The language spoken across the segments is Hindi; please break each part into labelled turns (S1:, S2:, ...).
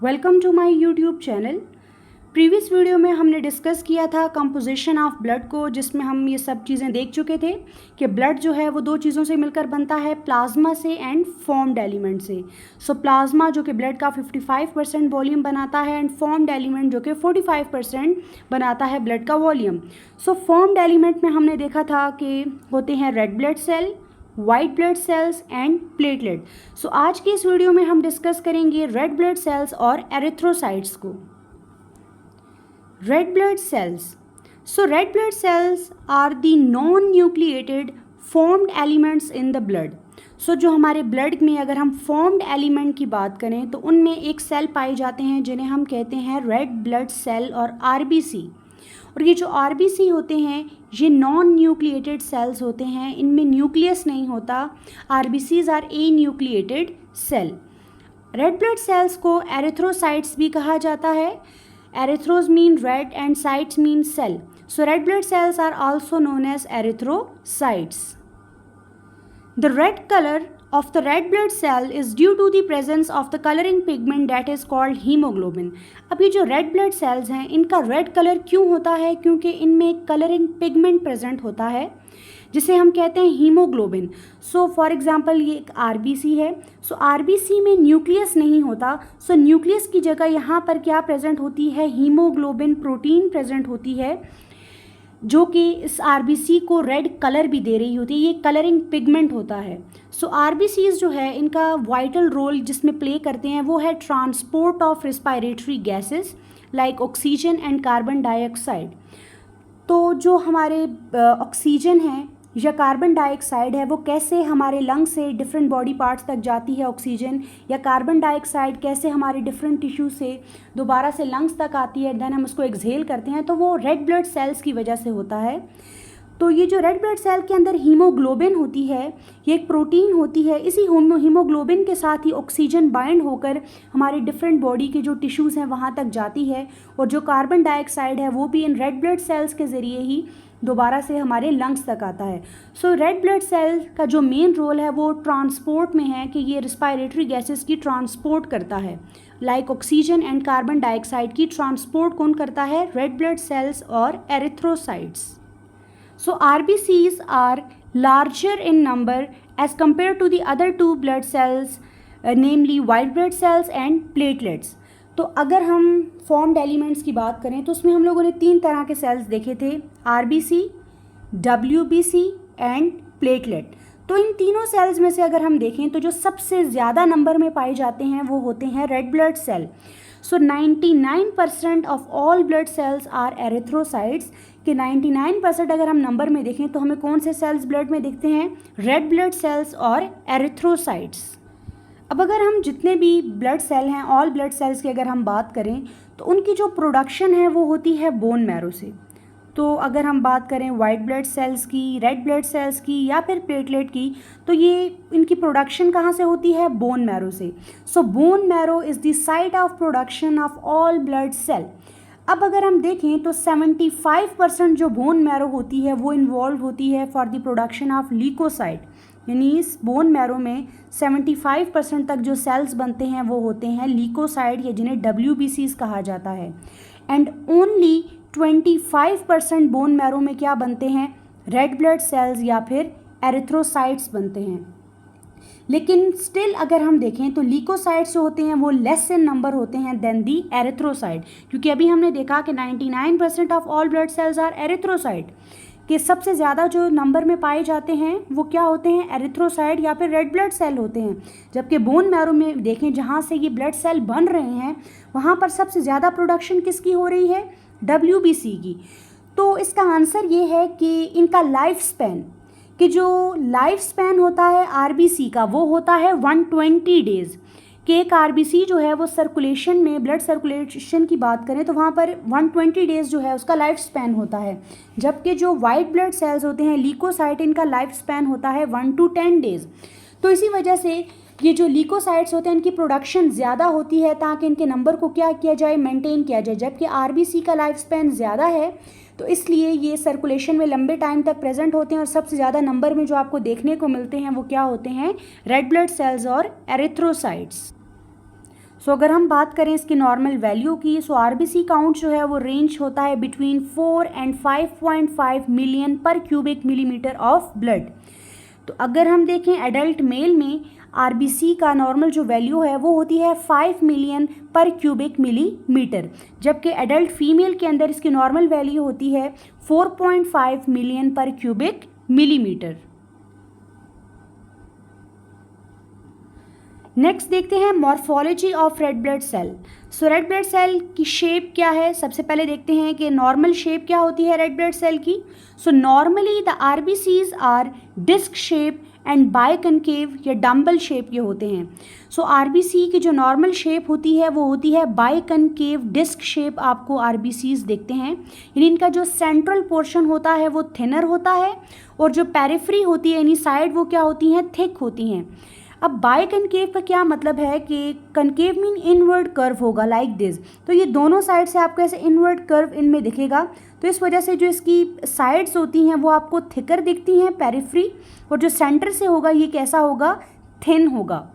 S1: Welcome to my YouTube channel. Previous video में हमने डिस्कस किया था कंपोजिशन ऑफ ब्लड को, जिसमें हम ये सब चीज़ें देख चुके थे कि ब्लड जो है वो दो चीज़ों से मिलकर बनता है, प्लाज्मा से एंड फॉर्म्ड एलिमेंट से। सो प्लाज्मा जो कि ब्लड का 55% वॉल्यूम बनाता है एंड फॉर्म्ड एलिमेंट जो कि 45% बनाता है ब्लड का वॉल्यूम। सो फॉर्म्ड एलिमेंट में हमने देखा था कि होते हैं red blood cell, white blood cells and platelet. So आज की इस वीडियो में हम डिस्कस करेंगे रेड ब्लड सेल्स और एरिथ्रोसाइट्स को। Red blood cells, so red blood cells are the non nucleated formed elements in the blood. So जो हमारे ब्लड में अगर हम फॉर्म्ड एलिमेंट की बात करें तो उनमें एक सेल पाए जाते हैं जिन्हें हम कहते हैं रेड ब्लड सेल और आरबीसी। और ये जो आरबीसी होते हैं ये नॉन न्यूक्लिएटेड सेल्स होते हैं, इनमें न्यूक्लियस नहीं होता। RBCs are anucleated cell. Red blood cells को एरिथ्रोसाइट्स भी कहा जाता है। Erythros mean red and cytes mean cell. So red blood cells are also known as erythrocytes. The red color of the red blood cell is due to the presence of the coloring pigment that is called hemoglobin। अब ये जो रेड ब्लड सेल्स हैं इनका रेड कलर क्यों होता है? क्योंकि इनमें कलरिंग पिगमेंट प्रेजेंट होता है जिसे हम कहते हैं हीमोग्लोबिन। सो फॉर एग्जांपल ये एक आरबीसी है। सो आरबीसी में न्यूक्लियस नहीं होता। सो न्यूक्लियस की जगह यहाँ पर क्या प्रेजेंट होती है? हीमोग्लोबिन प्रोटीन प्रेजेंट होती है जो कि इस आरबीसी को रेड कलर भी दे रही होती है। ये कलरिंग पिगमेंट होता है। सो आरबीसीज जो है इनका वाइटल रोल जिसमें प्ले करते हैं वो है transport of respiratory gases like oxygen and carbon dioxide. तो जो हमारे ऑक्सीजन है या कार्बन डाइऑक्साइड है वो कैसे हमारे लंग से डिफरेंट बॉडी पार्ट्स तक जाती है ऑक्सीजन, या कार्बन डाइऑक्साइड कैसे हमारे डिफरेंट टिश्यू से दोबारा से लंग्स तक आती है, देन हम उसको एक्सहेल करते हैं, तो वो रेड ब्लड सेल्स की वजह से होता है। तो ये जो रेड ब्लड सेल के अंदर हीमोग्लोबिन होती है ये एक प्रोटीन होती है। इसी हीमोग्लोबिन के साथ ही ऑक्सीजन बाइंड होकर हमारे डिफरेंट बॉडी के जो टिश्यूज़ हैं वहाँ तक जाती है, और जो कार्बन डाइऑक्साइड है वो भी इन रेड ब्लड सेल्स के ज़रिए ही दोबारा से हमारे लंग्स तक आता है। सो रेड ब्लड सेल का जो मेन रोल है वो ट्रांसपोर्ट में है कि ये रिस्पायरेटरी गैसेस की ट्रांसपोर्ट करता है, like oxygen and carbon dioxide की ट्रांसपोर्ट कौन करता है? रेड ब्लड सेल्स और erythrocytes. So RBCs are larger in number as compared to the other two blood cells, namely white blood cells and platelets। तो अगर हम फॉर्म्ड एलिमेंट्स की बात करें तो उसमें हम लोगों ने तीन तरह के सेल्स देखे थे, RBC, WBC एंड प्लेटलेट। तो इन तीनों सेल्स में से अगर हम देखें तो जो सबसे ज़्यादा नंबर में पाए जाते हैं वो होते हैं red blood cell. So 99% of all blood cells are erythrocytes. कि 99% अगर हम नंबर में देखें तो हमें कौन से सेल्स ब्लड में दिखते हैं? रेड ब्लड सेल्स और एरिथ्रोसाइट्स। अब अगर हम जितने भी ब्लड सेल हैं, ऑल ब्लड सेल्स की अगर हम बात करें तो उनकी जो प्रोडक्शन है वो होती है बोन मैरो से। तो अगर हम बात करें वाइट ब्लड सेल्स की, रेड ब्लड सेल्स की या फिर प्लेटलेट की, तो ये इनकी प्रोडक्शन कहाँ से होती है? बोन मैरो से। So bone marrow is the site of production of all blood cell. अब अगर हम देखें तो 75% जो बोन मैरो होती है वो इन्वॉल्व होती है for the production of leukocyte. यानी इस बोन मैरो में 75% तक जो सेल्स बनते हैं वो होते हैं लीकोसाइड, या जिन्हें WBCs कहा जाता है। एंड ओनली 25% बोन मैरो में क्या बनते हैं? रेड ब्लड सेल्स या फिर एरिथ्रोसाइट्स बनते हैं। लेकिन स्टिल अगर हम देखें तो लीकोसाइट्स जो होते हैं वो लेस इन नंबर होते हैं देन दी एरिथ्रोसाइट, क्योंकि अभी हमने देखा कि 99% of all blood cells are erythrocyte, कि सबसे ज़्यादा जो नंबर में पाए जाते हैं वो क्या होते हैं? एरिथ्रोसाइट या फिर रेड ब्लड सेल होते हैं। जबकि बोन मैरो में देखें जहाँ से ये ब्लड सेल बन रहे हैं वहाँ पर सबसे ज़्यादा प्रोडक्शन किसकी हो रही है? WBC की। तो इसका आंसर ये है कि इनका लाइफ स्पैन, कि जो लाइफ स्पैन होता है आरबीसी का वो होता है 120 डेज़। कि एक आरबीसी जो है वो सर्कुलेशन में, ब्लड सर्कुलेशन की बात करें तो वहाँ पर 120 डेज़ जो है उसका लाइफ स्पैन होता है। जबकि जो वाइट ब्लड सेल्स होते हैं लीकोसाइट, इनका लाइफ स्पैन होता है 1 to 10 डेज़। तो इसी वजह से ये जो लीकोसाइट्स होते हैं इनकी प्रोडक्शन ज़्यादा होती है ताकि इनके नंबर को क्या किया जाए? मेंटेन किया जाए। जबकि आरबीसी का लाइफ स्पैन ज़्यादा है तो इसलिए ये सर्कुलेशन में लंबे टाइम तक प्रेजेंट होते हैं, और सबसे ज़्यादा नंबर में जो आपको देखने को मिलते हैं वो क्या होते हैं? रेड ब्लड सेल्स और एरिथ्रोसाइट्स। सो अगर हम बात करें इसकी नॉर्मल वैल्यू की, सो आरबीसी काउंट जो है वो रेंज होता है बिटवीन 4 and 5.5 मिलियन पर क्यूबिक मिलीमीटर ऑफ ब्लड। तो अगर हम देखें एडल्ट मेल में आरबीसी का नॉर्मल जो वैल्यू है वो होती है 5 मिलियन पर क्यूबिक मिलीमीटर, जबकि एडल्ट फीमेल के अंदर इसकी नॉर्मल वैल्यू होती है 4.5 मिलियन पर क्यूबिक मिलीमीटर। नेक्स्ट देखते हैं morphology of red blood cell. So red blood cell की शेप क्या है, सबसे पहले देखते हैं कि नॉर्मल शेप क्या होती है रेड ब्लड सेल की। So normally the RBCs are disc shape and biconcave या डम्बल शेप के होते हैं। सो आरबीसी की जो नॉर्मल शेप होती है वो होती है बाइकनकेव डिस्क शेप, आपको आरबीसीज देखते हैं, यानी इनका जो सेंट्रल पोर्शन होता है वो थिनर होता है और जो पेरिफेरी होती है यानी साइड वो क्या होती हैं, थिक होती हैं। अब बाइकनकेव का क्या मतलब है कि कनकेव मीन इनवर्ड कर्व होगा लाइक दिस, तो ये दोनों साइड से आपको ऐसे इनवर्ड कर्व इनमें दिखेगा, तो इस वजह से जो इसकी साइड्स होती हैं वो आपको थिकर दिखती हैं पेरिफेरी, और जो सेंटर से होगा ये कैसा होगा, थिन होगा,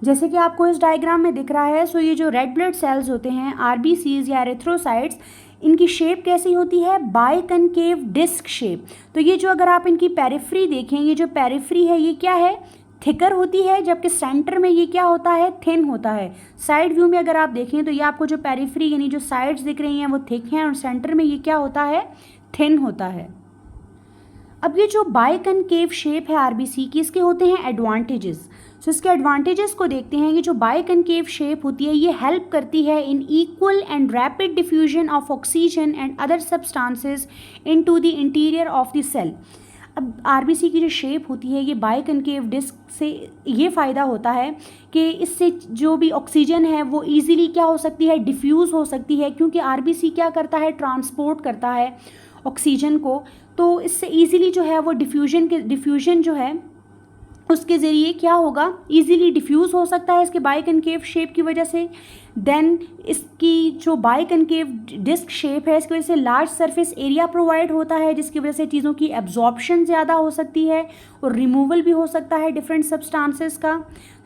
S1: जैसे कि आपको इस डायग्राम में दिख रहा है। सो ये जो रेड ब्लड सेल्स होते हैं आरबीसीज या एरिथ्रोसाइट्स, इनकी शेप कैसी होती है, बाइकनकेव डिस्क शेप। तो ये जो अगर आप इनकी पेरिफेरी देखें, ये जो पेरिफेरी है ये क्या है, थिकर होती है, जबकि सेंटर में ये क्या होता है, थिन होता है। साइड व्यू में अगर आप देखें तो ये आपको जो पेरिफेरी यानी जो साइड्स दिख रही हैं वो थिक हैं और सेंटर में ये क्या होता है, थिन होता है। अब ये जो बाइकनकेव शेप है आरबीसी की, इसके होते हैं एडवांटेजेस। सो इसके एडवांटेजेस को देखते हैं। ये जो बाइकनकेव शेप होती है ये हेल्प करती है in equal and rapid diffusion of oxygen and other substances into the interior of the cell. अब आरबीसी की जो शेप होती है ये बाइकनकेव डिस्क से ये फ़ायदा होता है कि इससे जो भी ऑक्सीजन है वो इजीली क्या हो सकती है, डिफ्यूज़ हो सकती है, क्योंकि आरबीसी क्या करता है, ट्रांसपोर्ट करता है ऑक्सीजन को, तो इससे इजीली जो है वो डिफ्यूजन जो है उसके ज़रिए क्या होगा, इजीली डिफ्यूज़ हो सकता है इसके बाइकनकेव शेप की वजह से। देन इसकी जो बाइकनकेव डिस्क शेप है इसकी वजह से लार्ज सरफेस एरिया प्रोवाइड होता है, जिसकी वजह से चीज़ों की एब्जॉर्प्शन ज़्यादा हो सकती है और रिमूवल भी हो सकता है डिफरेंट सब्सटेंसेस का।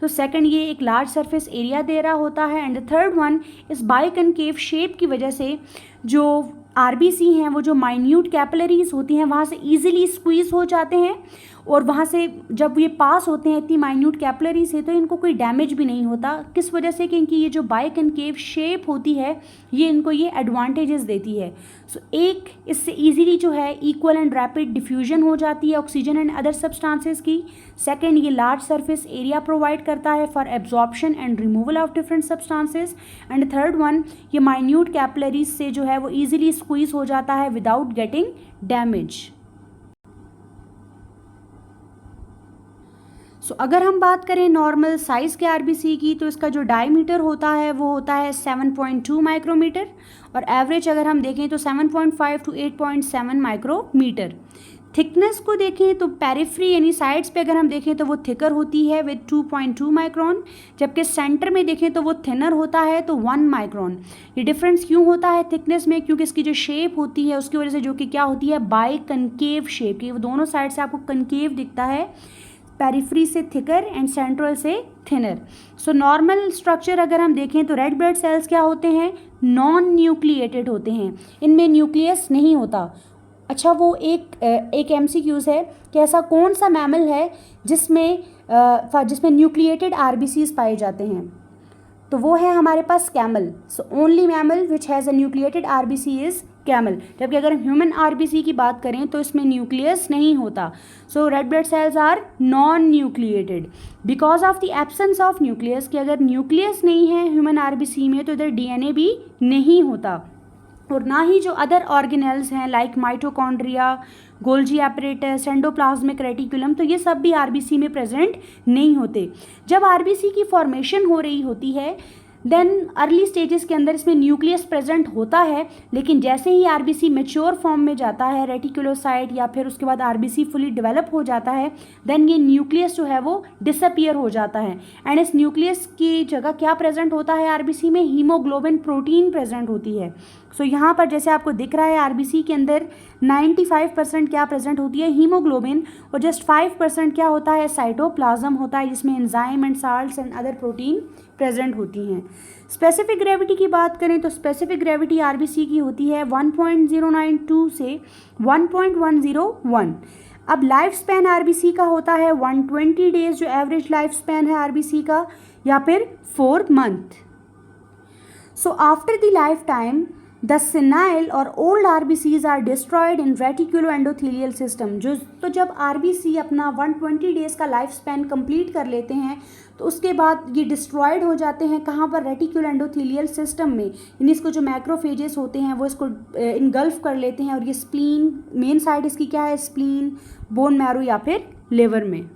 S1: तो सेकंड ये एक लार्ज सरफेस एरिया दे रहा होता है। एंड द थर्ड वन, इस बाइकनकेव शेप की वजह से जो आरबीसी हैं वो जो माइन्यूट कैपिलरीज होती हैं वहाँ से इजीली स्क्वीज़ हो जाते हैं, और वहाँ से जब ये पास होते हैं इतनी माइन्यूट कैपिलरी से तो इनको कोई डैमेज भी नहीं होता। किस वजह से कि इनकी ये जो बाइकनकेव शेप होती है ये इनको ये एडवांटेजेस देती है। सो एक, इससे इजीली जो है इक्वल एंड रैपिड डिफ्यूजन हो जाती है ऑक्सीजन एंड अदर सब्सटेंसेस की। सेकंड, ये लार्ज सरफेस एरिया प्रोवाइड करता है for absorption and removal of different substances. And third one, ये माइन्यूट कैपिलरीज से जो है वो ईजिली स्क्वीज हो जाता है विदाउट गेटिंग डैमेज। सो अगर हम बात करें नॉर्मल साइज़ के आरबीसी की, तो इसका जो डायमीटर होता है वो होता है 7.2 माइक्रोमीटर, और एवरेज अगर हम देखें तो 7.5 to 8.7 माइक्रोमीटर। थिकनेस को देखें तो पेरिफेरी यानी साइड्स पे अगर हम देखें तो वो थिकर होती है विद 2.2 माइक्रोन, जबकि सेंटर में देखें तो वो थिनर होता है तो 1 माइक्रोन। ये डिफरेंस क्यों होता है थिकनेस में, क्योंकि इसकी जो शेप होती है उसकी वजह से, जो कि क्या होती है, बाइकनकेव शेप की, वो दोनों साइड से आपको कनकेव दिखता है, पेरिफेरी से थिकर एंड सेंट्रल से थिनर। सो नॉर्मल स्ट्रक्चर अगर हम देखें तो रेड ब्लड सेल्स क्या होते हैं, नॉन न्यूक्लिएटेड होते हैं, इनमें न्यूक्लियस नहीं होता। अच्छा, वो एक एमसीक्यूज़ है कि ऐसा कौन सा मैमल है जिसमें न्यूक्लिएटेड आरबीसीज पाए जाते हैं, तो वो है हमारे पास camel. So only mammal which has a nucleated RBC is camel. जबकि अगर हम ह्यूमन आरबीसी की बात करें तो इसमें न्यूक्लियस नहीं होता। So red blood cells are non nucleated because of the absence of nucleus, कि अगर न्यूक्लियस नहीं है ह्यूमन आरबीसी में तो इधर डीएनए भी नहीं होता, और ना ही जो अदर ऑर्गेनेल्स हैं like mitochondria, Golgi apparatus, endoplasmic reticulum, तो ये सब भी आरबीसी में प्रेजेंट नहीं होते। जब आरबीसी की फॉर्मेशन हो रही होती है देन अर्ली स्टेजेस के अंदर इसमें न्यूक्लियस प्रेजेंट होता है, लेकिन जैसे ही आरबीसी मैच्योर फॉर्म में जाता है, रेटिकुलोसाइट या फिर उसके बाद आरबीसी फुली डेवलप हो जाता है, देन ये न्यूक्लियस जो है वो डिसअपियर हो जाता है। एंड इस न्यूक्लियस की जगह क्या प्रेजेंट होता है आरबीसी में, हीमोग्लोबिन प्रोटीन प्रेजेंट होती है। सो यहाँ पर जैसे आपको दिख रहा है आरबीसी के अंदर 95% क्या प्रेजेंट होती है, हीमोग्लोबिन, और जस्ट 5% क्या होता है, साइटोप्लाज्म होता है, जिसमें enzyme and salts and other protein present होती हैं। स्पेसिफिक ग्रेविटी की बात करें तो स्पेसिफिक ग्रेविटी आरबीसी की होती है 1.092 से 1.101। अब लाइफ स्पैन आरबीसी का होता है 120 डेज, जो एवरेज लाइफ स्पैन है आरबीसी का, या फिर 4 month. So after the life time the senile और old RBCs are destroyed in reticuloendothelial system. तो जब आरबीसी अपना 120 डेज का लाइफ स्पैन कंप्लीट कर लेते हैं तो उसके बाद ये डिस्ट्रॉयड हो जाते हैं कहाँ पर, रेटिकुलो एंडोथेलियल सिस्टम में। यानी इसको जो मैक्रोफेजेस होते हैं वो इसको इनगल्फ कर लेते हैं, और ये स्प्लीन, मेन साइड इसकी क्या है, स्प्लीन, बोन मैरो या फिर लिवर में।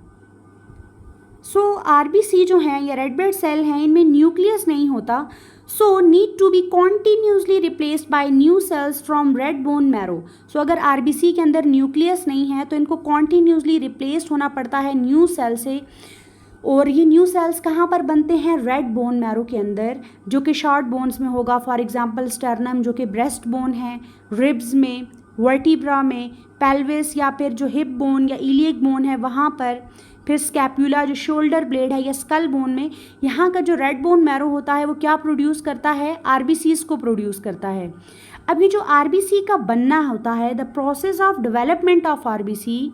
S1: सो आरबीसी जो हैं या रेड ब्लड सेल हैं, इनमें न्यूक्लियस नहीं होता, so need to be continuously replaced by new cells from red bone marrow. So अगर आरबीसी के अंदर न्यूक्लियस नहीं है तो इनको कॉन्टीन्यूसली रिप्लेस्ड होना पड़ता है न्यू सेल से, और ये न्यू सेल्स कहाँ पर बनते हैं, रेड बोन मैरो के अंदर, जो कि शॉर्ट बोन्स में होगा। फॉर एग्जांपल स्टर्नम जो कि ब्रेस्ट बोन है, रिब्स में, वर्टिब्रा में, पेल्विस या फिर जो हिप बोन या इलियक बोन है वहाँ पर, फिर स्कैपुला जो शोल्डर ब्लेड है या स्कल बोन में। यहाँ का जो रेड बोन मैरो होता है वो क्या प्रोड्यूस करता है, आरबीसीज को प्रोड्यूस करता है। अब ये जो आरबीसी का बनना होता है, the process of development of RBC,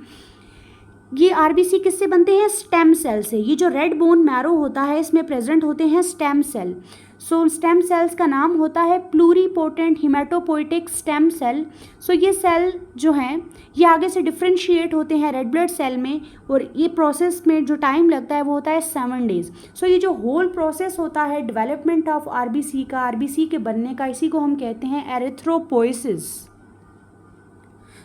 S1: ये आरबीसी किससे बनते हैं, स्टेम सेल से। ये जो रेड बोन मैरो होता है इसमें प्रेजेंट होते हैं स्टेम सेल। सो स्टेम सेल्स का नाम होता है प्लूरीपोटेंट हिमेटोपोइटिक स्टेम सेल। सो ये सेल जो हैं ये आगे से डिफ्रेंशिएट होते हैं रेड ब्लड सेल में, और ये प्रोसेस में जो टाइम लगता है वो होता है 7 डेज। सो ये जो होल प्रोसेस होता है डेवलपमेंट ऑफ आरबीसी का, आरबीसी के बनने का, इसी को हम कहते हैं erythropoiesis.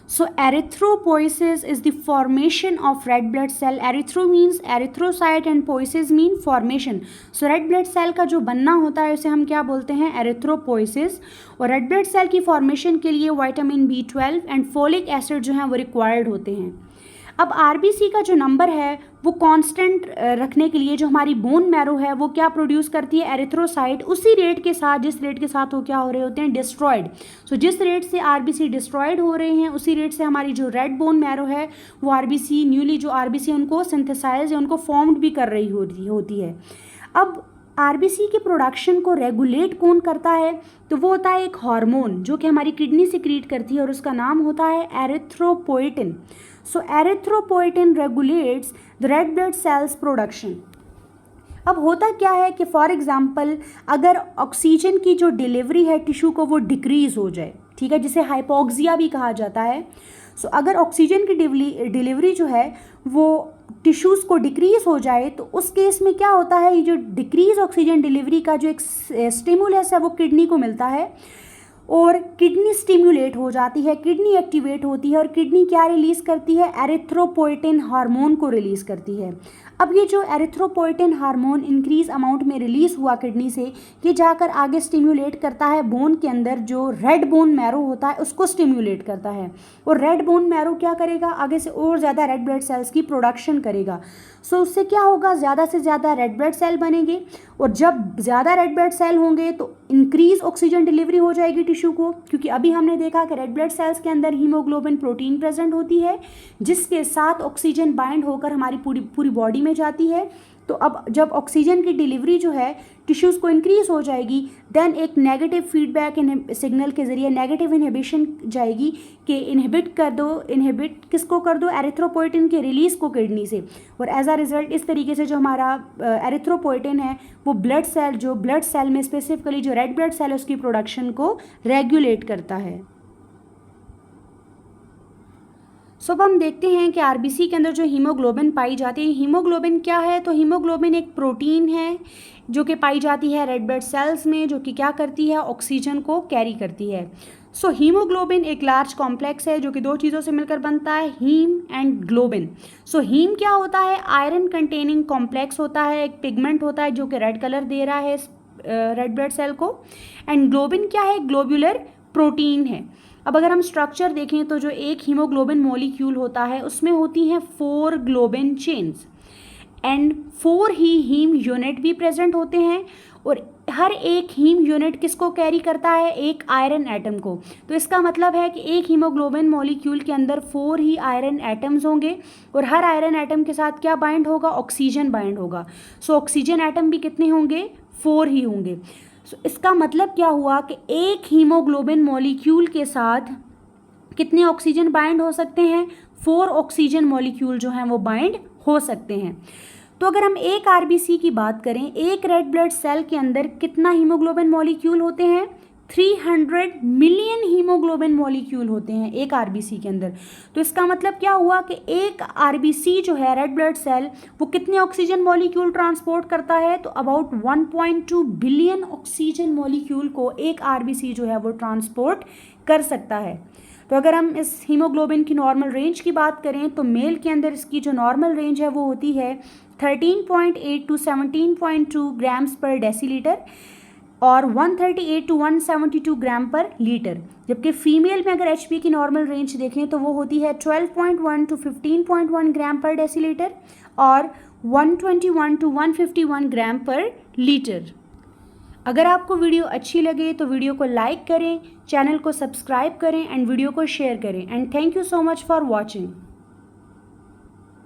S1: So erythropoiesis is the formation of red blood cell. Erythro means erythrocyte and poiesis mean formation. So red blood cell का जो बनना होता है उसे हम क्या बोलते हैं, erythropoiesis। और red blood cell की formation के लिए vitamin B12 and folic acid जो है वो रिक्वायर्ड होते हैं। अब आरबीसी का जो नंबर है वो कांस्टेंट रखने के लिए जो हमारी बोन मैरो है वो क्या प्रोड्यूस करती है, एरिथ्रोसाइट, उसी रेट के साथ जिस रेट के साथ वो क्या हो रहे होते हैं, डिस्ट्रॉयड। सो जिस रेट से आरबीसी डिस्ट्रॉयड हो रहे हैं उसी रेट से हमारी जो रेड बोन मैरो है वो आरबीसी, न्यूली जो आरबीसी उनको सिंथेसाइज या उनको फॉर्म्ड भी कर रही होती है। अब आरबीसी के प्रोडक्शन को रेगुलेट कौन करता है, तो वो होता है एक हार्मोन जो कि हमारी किडनी सिक्रीट करती है, और उसका नाम होता है erythropoietin. So erythropoietin regulates the red blood sales production. अब होता क्या है कि फॉर एग्जांपल अगर ऑक्सीजन की जो डिलीवरी है टिश्यू को वो डिक्रीज़ हो जाए, ठीक है, जिसे हाइपोक्सिया भी कहा जाता है। सो अगर ऑक्सीजन की डिलीवरी जो है वो टिश्यूज़ को डिक्रीज़ हो जाए तो उस केस में क्या होता है, ये जो डिक्रीज ऑक्सीजन डिलीवरी का जो एक स्टिमुलस है वो किडनी को मिलता है, और किडनी स्टिमुलेट हो जाती है, किडनी एक्टिवेट होती है, और किडनी क्या रिलीज़ करती है, एरिथ्रोपोएटिन हार्मोन को रिलीज़ करती है। अब ये जो एरिथ्रोपोएटिन हार्मोन इंक्रीज अमाउंट में रिलीज़ हुआ किडनी से, ये जाकर आगे स्टिमुलेट करता है बोन के अंदर जो रेड बोन मैरो होता है उसको स्टिमुलेट करता है, और रेड बोन मैरो क्या करेगा, आगे से और ज़्यादा रेड ब्लड सेल्स की प्रोडक्शन करेगा। सो उससे क्या होगा, ज़्यादा से ज़्यादा रेड ब्लड सेल बनेंगे, और जब ज़्यादा रेड ब्लड सेल होंगे तो इंक्रीज ऑक्सीजन डिलीवरी हो जाएगी टिश्यू को, क्योंकि अभी हमने देखा कि रेड ब्लड सेल्स के अंदर हीमोग्लोबिन प्रोटीन प्रेजेंट होती है जिसके साथ ऑक्सीजन बाइंड होकर हमारी पूरी बॉडी में जाती है। तो अब जब ऑक्सीजन की डिलीवरी जो है टिश्यूज़ को इंक्रीज हो जाएगी, देन एक नेगेटिव फीडबैक सिग्नल के ज़रिए नेगेटिव इनहिबिशन जाएगी कि इनहिबिट कर दो, इनहिबिट किसको कर दो, एरिथ्रोपोएटिन के रिलीज़ को किडनी से, और एज अ रिज़ल्ट इस तरीके से जो हमारा एरिथ्रोपोएटिन है वो ब्लड सेल में स्पेसिफिकली जो रेड ब्लड सेल है उसकी प्रोडक्शन को रेगुलेट करता है। सो अब हम देखते हैं कि आरबीसी के अंदर जो हीमोग्लोबिन पाई जाती है, हीमोग्लोबिन क्या है, तो हीमोग्लोबिन एक प्रोटीन है जो कि पाई जाती है रेड ब्लड सेल्स में, जो कि क्या करती है, ऑक्सीजन को कैरी करती है। सो हीमोग्लोबिन एक लार्ज कॉम्प्लेक्स है जो कि दो चीज़ों से मिलकर बनता है, haem and globin. So haem क्या होता है, आयरन कंटेनिंग कॉम्प्लेक्स होता है, एक पिगमेंट होता है जो कि रेड कलर दे रहा है रेड ब्लड सेल को, एंड ग्लोबिन क्या है, ग्लोब्यूलर प्रोटीन है। अब अगर हम स्ट्रक्चर देखें तो जो एक हीमोग्लोबिन मॉलिक्यूल होता है उसमें होती हैं 4 ग्लोबिन चेन्स, एंड 4 ही हीम यूनिट भी प्रेजेंट होते हैं और हर एक हीम यूनिट किसको कैरी करता है, एक आयरन एटम को। तो इसका मतलब है कि एक हीमोग्लोबिन मॉलिक्यूल के अंदर 4 ही आयरन एटम्स होंगे और हर आयरन एटम के साथ क्या बाइंड होगा, ऑक्सीजन बाइंड होगा। सो ऑक्सीजन एटम भी कितने होंगे, 4 ही होंगे। सो इसका मतलब क्या हुआ कि एक हीमोग्लोबिन मॉलिक्यूल के साथ कितने ऑक्सीजन बाइंड हो सकते हैं, 4 ऑक्सीजन मॉलिक्यूल जो हैं वो बाइंड हो सकते हैं। तो अगर हम एक आरबीसी की बात करें, एक रेड ब्लड सेल के अंदर कितना हीमोग्लोबिन मॉलिक्यूल होते हैं, 300 मिलियन हीमोग्लोबिन मॉलिक्यूल होते हैं एक आरबीसी के अंदर। तो इसका मतलब क्या हुआ कि एक आरबीसी जो है रेड ब्लड सेल वो कितने ऑक्सीजन मॉलिक्यूल ट्रांसपोर्ट करता है, तो अबाउट 1.2 बिलियन ऑक्सीजन मॉलिक्यूल को एक आरबीसी जो है वो ट्रांसपोर्ट कर सकता है। तो अगर हम इस हीमोग्लोबिन की नॉर्मल रेंज की बात करें तो मेल के अंदर इसकी जो नॉर्मल रेंज है वो होती है 13.8 टू 17.2 ग्राम्स पर डेसीलीटर और 138 टू 172 ग्राम पर लीटर। जबकि फीमेल में अगर एचपी की नॉर्मल रेंज देखें तो वो होती है 12.1 टू 15.1 ग्राम पर डेसीलीटर और 121 टू 151 ग्राम पर लीटर। अगर आपको वीडियो अच्छी लगे तो वीडियो को लाइक करें, चैनल को सब्सक्राइब करें एंड वीडियो को शेयर करें and thank you so much for watching.